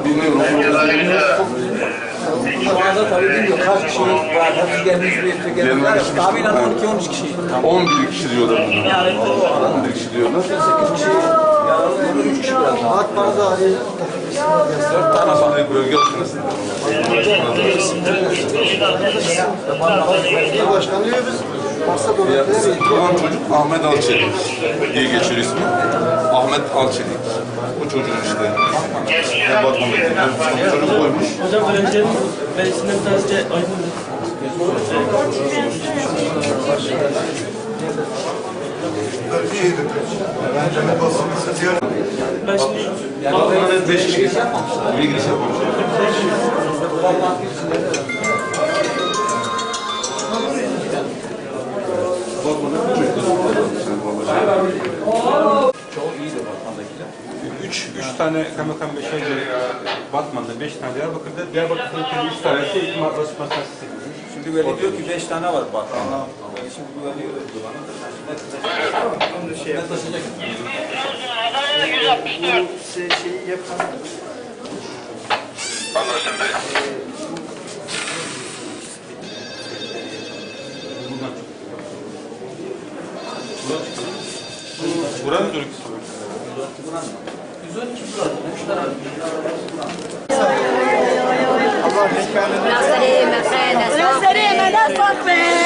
Bilmiyorum. Zamanında tabii bilmiyor kaç kişi var, hepsi gelmiş bir gelmişler. Tahminen 12-13 kişi. 11 kişi diyorlar. Yani o 11 kişi diyorlar. 8 kişi yaralı, 3 kişi biraz daha. At bazı hali 4 tane var. Bölge hastanesinde. Başkanlığı biz hasta Olan çocuk Ahmet Alçelik diye geçiyor ismi. Ahmet Alçelik. Bu çocuğun işte. Batman'daki çocuk koymuş. Hocam öğrencilerin meclisinden sadece aydın. Ben şimdi Batman'da 5 kişi buraya giriş yapmamış. Batman'da bir çocuk. Çoğu iyiydi Batman'dakiler. Üç tane kaymakam beşerci Batman'da, 5 tane Diyarbakır'da. Diyarbakır'da 3 tanesi eğitim hastanesi. Şimdi böyle diyor ki 5 tane var Batman'da. Şimdi bu öyle öldü bana. Onu şey yaklaşacak. 164. şeyi yapan Buranın çocuk. La Serena, la Serena,